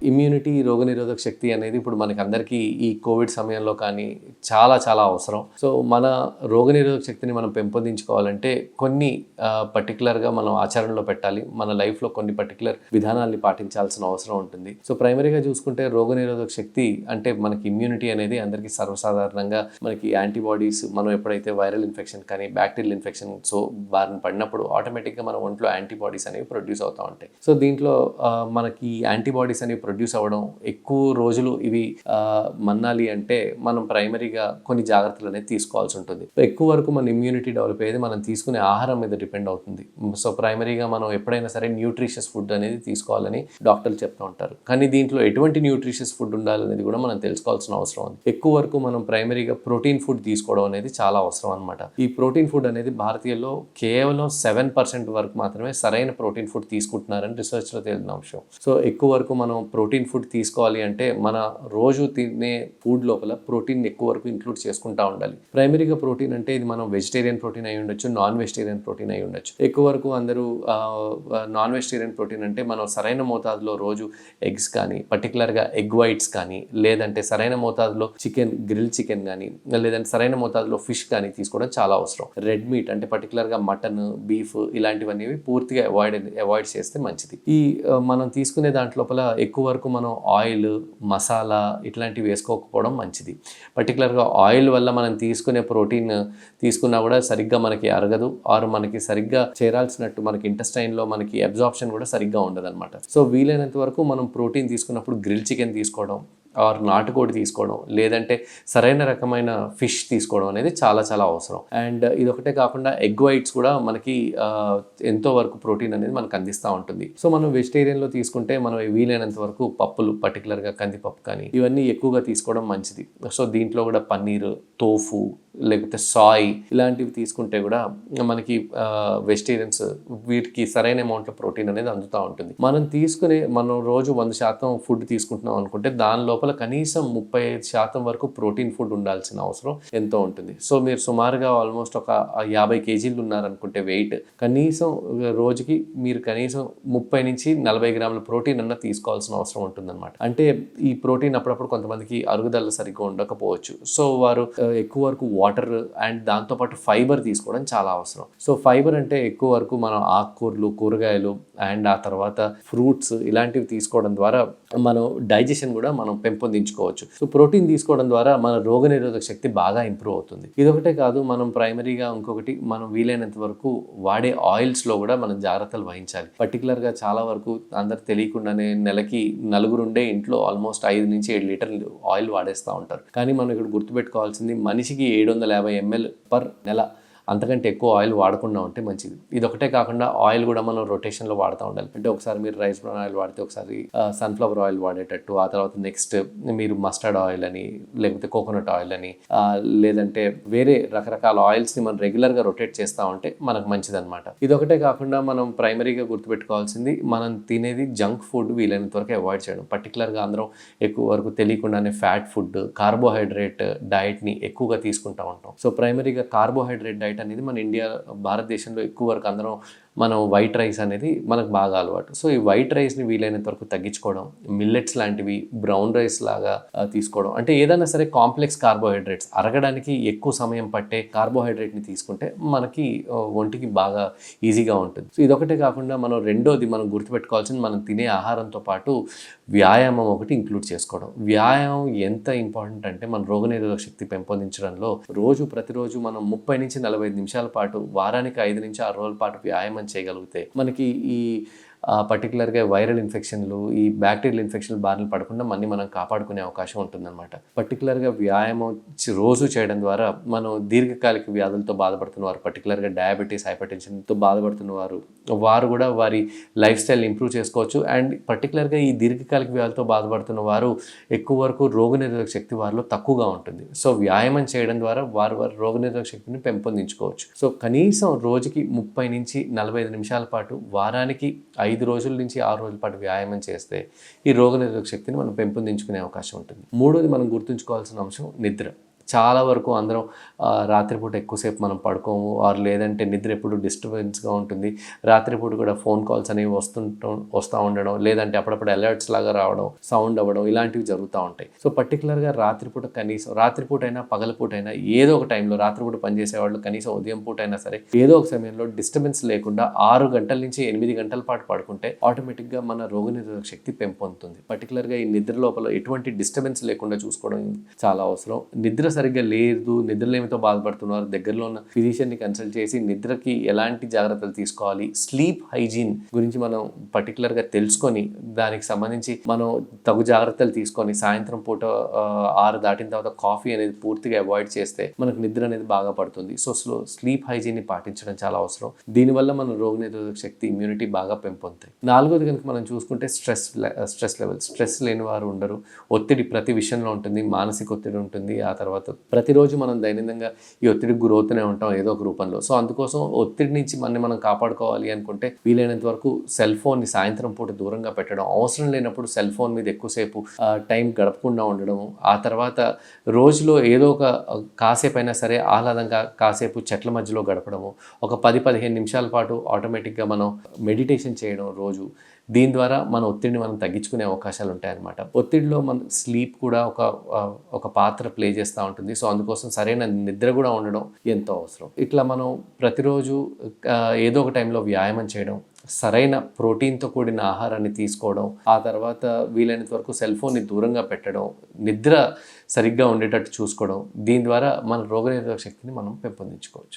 Immunity, రోగనిరోధక శక్తి అనేది ఇప్పుడు మనకి అందరికీ ఈ కోవిడ్ సమయంలో కానీ చాలా చాలా అవసరం. సో మన రోగనిరోధక శక్తిని మనం పెంపొందించుకోవాలంటే కొన్ని పర్టికులర్గా మనం ఆచరణలో పెట్టాలి. మన లైఫ్లో కొన్ని పర్టికులర్ విధానాల్ని పాటించాల్సిన అవసరం ఉంటుంది. సో ప్రైమరీగా చూసుకుంటే రోగనిరోధక శక్తి అంటే మనకి ఇమ్యూనిటీ అనేది అందరికీ సర్వసాధారణంగా మనకి యాంటీబాడీస్, మనం ఎప్పుడైతే వైరల్ ఇన్ఫెక్షన్ కానీ బ్యాక్టీరియల్ ఇన్ఫెక్షన్ బారిన పడినప్పుడు ఆటోమేటిక్గా మన ఒంట్లో యాంటీబాడీస్ అనేవి ప్రొడ్యూస్ అవుతూ ఉంటాయి. సో దీంట్లో మనకి యాంటీబాడీస్ అనేవి ప్రొడ్యూస్ అవ్వడం, ఎక్కువ రోజులు ఇవి మన్నాలి అంటే మనం ప్రైమరీగా కొన్ని జాగ్రత్తలు అనేది తీసుకోవాల్సి ఉంటుంది. ఎక్కువ వరకు మన ఇమ్యూనిటీ డెవలప్ అయ్యేది మనం తీసుకునే ఆహారం మీద డిపెండ్ అవుతుంది. సో ప్రైమరీగా మనం ఎప్పుడైనా సరే న్యూట్రిషియస్ ఫుడ్ అనేది తీసుకోవాలని డాక్టర్లు చెప్తూ ఉంటారు. కానీ దీంట్లో ఎటువంటి న్యూట్రిషియస్ ఫుడ్ ఉండాలనేది కూడా మనం తెలుసుకోవాల్సిన అవసరం ఉంది. ఎక్కువ వరకు మనం ప్రైమరీగా ప్రోటీన్ ఫుడ్ తీసుకోవడం అనేది చాలా అవసరం అనమాట. ఈ ప్రోటీన్ ఫుడ్ అనేది భారతీయుల్లో కేవలం 7% వరకు మాత్రమే సరైన ప్రోటీన్ ఫుడ్ తీసుకుంటున్నారని రీసెర్చ్లో తేలిన అంశం. సో ఎక్కువ వరకు మనం ప్రోటీన్ ఫుడ్ తీసుకోవాలి అంటే మన రోజు తినే ఫుడ్ లోపల ప్రోటీన్ ఎక్కువ వరకు ఇంక్లూడ్ చేసుకుంటూ ఉండాలి. ప్రైమరీగా ప్రోటీన్ అంటే ఇది మనం వెజిటేరియన్ ప్రోటీన్ అయి ఉండొచ్చు, నాన్ వెజిటేరియన్ ప్రోటీన్ అయి ఉండొచ్చు. ఎక్కువ వరకు అందరూ నాన్ వెజిటేరియన్ ప్రోటీన్ అంటే మనం సరైన మోతాదులో రోజు ఎగ్స్ కానీ, పర్టికులర్గా ఎగ్ వైట్స్ కానీ, లేదంటే సరైన మోతాదులో చికెన్, గ్రిల్ చికెన్ కానీ, లేదంటే సరైన మోతాదులో ఫిష్ కానీ తీసుకోవడం చాలా అవసరం. రెడ్ మీట్ అంటే పర్టికులర్గా మటన్, బీఫ్ ఇలాంటివన్నీ పూర్తిగా అవాయిడ్ చేస్తే మంచిది. ఈ మనం తీసుకునే దాంట్లోపల ఎక్కువ వరకు మనం ఆయిల్, మసాలా ఇట్లాంటివి వేసుకోకపోవడం మంచిది. పర్టికులర్గా ఆయిల్ వల్ల మనం తీసుకునే ప్రోటీన్ తీసుకున్నా కూడా సరిగ్గా మనకి అరగదు, ఆరు మనకి సరిగ్గా చేరాల్సినట్టు మనకి ఇంటెస్టైన్లో మనకి అబ్జార్ప్షన్ కూడా సరిగ్గా ఉండదు అనమాట. సో వీలైనంత వరకు మనం ప్రోటీన్ తీసుకున్నప్పుడు గ్రిల్ చికెన్ తీసుకోవడం, ఆర్ నాటుకోడి తీసుకోవడం, లేదంటే సరైన రకమైన ఫిష్ తీసుకోవడం అనేది చాలా చాలా అవసరం. అండ్ ఇదొకటే కాకుండా ఎగ్ వైట్స్ కూడా మనకి ఎంతో వరకు ప్రోటీన్ అనేది మనకు అందిస్తూ ఉంటుంది. సో మనం వెజిటేరియన్లో తీసుకుంటే మనం వీలైనంత వరకు పప్పులు, పర్టికులర్గా కందిపప్పు కానీ ఇవన్నీ ఎక్కువగా తీసుకోవడం మంచిది. సో దీంట్లో కూడా పన్నీర్, తోఫు, లేకపోతే సాయ్ ఇలాంటివి తీసుకుంటే కూడా మనకి వెజిటేరియన్స్ వీటికి సరైన అమౌంట్లో ప్రోటీన్ అనేది అందుతూ ఉంటుంది. మనం రోజు 100% ఫుడ్ తీసుకుంటున్నాం అనుకుంటే దాని లోపల కనీసం 35% వరకు ప్రోటీన్ ఫుడ్ ఉండాల్సిన అవసరం ఎంతో ఉంటుంది. సో మీరు సుమారుగా ఆల్మోస్ట్ ఒక 50 kgs ఉన్నారనుకుంటే వెయిట్, కనీసం రోజుకి మీరు కనీసం 30 నుంచి 40 గ్రాముల ప్రోటీన్ అన్న తీసుకోవాల్సిన అవసరం ఉంటుందన్నమాట. అంటే ఈ ప్రోటీన్ అప్పుడప్పుడు కొంతమందికి అరుగుదల సరిగ్గా ఉండకపోవచ్చు. సో వారు ఎక్కువ వరకు వాటర్ అండ్ దాంతోపాటు ఫైబర్ తీసుకోవడం చాలా అవసరం. సో ఫైబర్ అంటే ఎక్కువ వరకు మనం ఆకుకూరలు, కూరగాయలు అండ్ ఆ తర్వాత ఫ్రూట్స్ ఇలాంటివి తీసుకోవడం ద్వారా మనం డైజెషన్ కూడా మనం పెంపొందించుకోవచ్చు. సో ప్రోటీన్ తీసుకోవడం ద్వారా మన రోగనిరోధక శక్తి బాగా ఇంప్రూవ్ అవుతుంది. ఇదొకటే కాదు, మనం ప్రైమరీగా ఇంకొకటి మనం వీలైనంత వరకు వాడే ఆయిల్స్లో కూడా మనం జాగ్రత్తలు వహించాలి. పర్టికులర్గా చాలా వరకు అందరు తెలియకుండానే నెలకి నలుగురుండే ఇంట్లో ఆల్మోస్ట్ 5 నుంచి 7 లీటర్లు ఆయిల్ వాడేస్తూ ఉంటారు. కానీ మనం ఇక్కడ గుర్తుపెట్టుకోవాల్సింది మనిషికి 750 ml పర్ నెల, అంతకంటే ఎక్కువ ఆయిల్ వాడకుండా ఉంటే మంచిది. ఇదొకటే కాకుండా ఆయిల్ కూడా మనం రొటేషన్లో వాడుతూ ఉండాలి. అంటే ఒకసారి మీరు రైస్ బ్రాన్ ఆయిల్ వాడితే ఒకసారి సన్ఫ్లవర్ ఆయిల్ వాడేటట్టు, ఆ తర్వాత నెక్స్ట్ మీరు మస్టర్డ్ ఆయిల్ అని, లేకపోతే కోకోనట్ ఆయిల్ అని, లేదంటే వేరే రకరకాల ఆయిల్స్ని మనం రెగ్యులర్గా రొటేట్ చేస్తూ ఉంటే మనకు మంచిదన్నమాట. ఇదొకటే కాకుండా మనం ప్రైమరీగా గుర్తుపెట్టుకోవాల్సింది మనం తినేది జంక్ ఫుడ్ వీలైనంత వరకు అవాయిడ్ చేయడం. పర్టికులర్గా అందరం ఎక్కువ వరకు తెలియకుండానే ఫ్యాట్ ఫుడ్, కార్బోహైడ్రేట్ డైట్ని ఎక్కువగా తీసుకుంటూ ఉంటాం. సో ప్రైమరీగా కార్బోహైడ్రేట్ డైట్ అనేది మన భారతదేశంలో ఎక్కువ వరకు అందరం మనం వైట్ రైస్ అనేది మనకు బాగా అలవాటు. సో ఈ వైట్ రైస్ని వీలైనంత వరకు తగ్గించుకోవడం, మిల్లెట్స్ లాంటివి, బ్రౌన్ రైస్ లాగా తీసుకోవడం, అంటే ఏదైనా సరే కాంప్లెక్స్ కార్బోహైడ్రేట్స్ అరగడానికి ఎక్కువ సమయం పట్టే కార్బోహైడ్రేట్ని తీసుకుంటే మనకి ఒంటికి బాగా ఈజీగా ఉంటుంది. సో ఇదొకటే కాకుండా రెండోది మనం గుర్తుపెట్టుకోవాల్సింది మనం తినే ఆహారంతో పాటు వ్యాయామం ఒకటి ఇంక్లూడ్ చేసుకోవడం. వ్యాయామం ఎంత ఇంపార్టెంట్ అంటే మన రోగనిరోధక శక్తి పెంపొందించడంలో ప్రతిరోజు మనం 30 నుంచి 45 నిమిషాల పాటు, వారానికి 5 నుంచి 6 రోజుల పాటు వ్యాయామం చేయగలిగితే మనకి ఈ పర్టికులర్గా వైరల్ ఇన్ఫెక్షన్లు, ఈ బ్యాక్టీరియల్ ఇన్ఫెక్షన్లు బారిన పడకుండా మనం కాపాడుకునే అవకాశం ఉంటుందన్నమాట. పర్టికులర్గా వ్యాయామం రోజు చేయడం ద్వారా మనం దీర్ఘకాలిక వ్యాధులతో బాధపడుతున్న వారు, పర్టికులర్గా డయాబెటీస్, హైపర్టెన్షన్తో బాధపడుతున్న వారు కూడా వారి లైఫ్ స్టైల్ ఇంప్రూవ్ చేసుకోవచ్చు. అండ్ పర్టికులర్గా ఈ దీర్ఘకాలిక వ్యాధులతో బాధపడుతున్న వారు ఎక్కువ వరకు రోగనిరోధక శక్తి వారిలో తక్కువగా ఉంటుంది. సో వ్యాయామం చేయడం ద్వారా వారి రోగనిరోధక శక్తిని పెంపొందించుకోవచ్చు. సో కనీసం రోజుకి 30 నుంచి 45 నిమిషాల పాటు, వారానికి 5 రోజుల నుంచి 6 రోజుల పాటు వ్యాయామం చేస్తే ఈ రోగనిరోధక శక్తిని మనం పెంపొందించుకునే అవకాశం ఉంటుంది. మూడోది మనం గుర్తుంచుకోవాల్సిన అంశం నిద్ర. చాలా వరకు అందరం రాత్రిపూట ఎక్కువసేపు మనం పడుకోము, ఆర్ లేదంటే నిద్ర ఎప్పుడు డిస్టర్బెన్స్గా ఉంటుంది. రాత్రిపూట కూడా ఫోన్ కాల్స్ అనేవి వస్తూ ఉండడం, లేదంటే అప్పుడప్పుడు అలర్ట్స్ లాగా రావడం, సౌండ్ అవ్వడం, ఇలాంటివి జరుగుతూ ఉంటాయి. సో పర్టికులర్గా రాత్రిపూట కనీసం రాత్రిపూటైనా పగలపూటైనా ఏదో ఒక టైంలో, రాత్రిపూట పనిచేసేవాళ్ళు కనీసం ఉదయం పూట అయినా సరే ఏదో ఒక సమయంలో డిస్టర్బెన్స్ లేకుండా 6 గంటల నుంచి 8 గంటల పాటు పడుకుంటే ఆటోమేటిక్గా మన రోగనిరోధక శక్తి పెంపొందుతుంది. పర్టికులర్గా ఈ నిద్ర లోపల ఎటువంటి డిస్టర్బెన్స్ లేకుండా చూసుకోవడం చాలా అవసరం. నిద్ర సరిగ్గా లేదు, నిద్రలేమితో బాధపడుతున్నారు, దగ్గరలో ఉన్న ఫిజిషియన్ని కన్సల్ట్ చేసి నిద్రకి ఎలాంటి జాగ్రత్తలు తీసుకోవాలి, స్లీప్ హైజీన్ గురించి మనం పర్టికులర్గా తెలుసుకొని దానికి సంబంధించి మనం తగు జాగ్రత్తలు తీసుకొని సాయంత్రం పూట 6 దాటిన తర్వాత కాఫీ అనేది పూర్తిగా అవాయిడ్ చేస్తే మనకు నిద్ర అనేది బాగా పడుతుంది. సో స్లీప్ హైజీన్ని పాటించడం చాలా అవసరం. దీనివల్ల మన రోగనిరోధక శక్తి, ఇమ్యూనిటీ బాగా పెంపొందుతాయి. 4వది కనుక మనం చూసుకుంటే స్ట్రెస్ లెవెల్. స్ట్రెస్ లేని వారు ఉండరు. ఒత్తిడి ప్రతి విషయంలో ఉంటుంది, మానసిక ఒత్తిడి ఉంటుంది. ఆ తర్వాత ప్రతిరోజు మనం దైనందినంగా ఈ ఒత్తిడికి గురవుతూనే ఉంటాం ఏదో ఒక రూపంలో. సో అందుకోసం ఒత్తిడి నుంచి మనం కాపాడుకోవాలి అనుకుంటే వీలైనంత వరకు సెల్ ఫోన్ని సాయంత్రం పూట దూరంగా పెట్టడం, అవసరం లేనప్పుడు సెల్ ఫోన్ మీద ఎక్కువసేపు టైం గడపకుండా ఉండడం, ఆ తర్వాత రోజులో ఏదో ఒక కాసేపు అయినా సరే ఆహ్లాదంగా కాసేపు చెట్ల మధ్యలో గడపడము, ఒక 10-15 నిమిషాల పాటు ఆటోమేటిక్గా మనం మెడిటేషన్ చేయడం రోజు. దీని ద్వారా మన ఒత్తిడిని మనం తగ్గించుకునే అవకాశాలు ఉంటాయన్నమాట. ఒత్తిడిలో మన స్లీప్ కూడా ఒక పాత్ర ప్లే చేస్తూ ఉంటుంది. సో అందుకోసం సరైన నిద్ర కూడా ఉండడం ఎంతో అవసరం. ఇట్లా మనం ప్రతిరోజు ఏదో ఒక టైంలో వ్యాయామం చేయడం, సరైన ప్రోటీన్తో కూడిన ఆహారాన్ని తీసుకోవడం, ఆ తర్వాత వీలైనంత వరకు సెల్ ఫోన్ని దూరంగా పెట్టడం, నిద్ర సరిగ్గా ఉండేటట్టు చూసుకోవడం, దీని ద్వారా మన రోగనిరోధక శక్తిని మనం పెంపొందించుకోవచ్చు.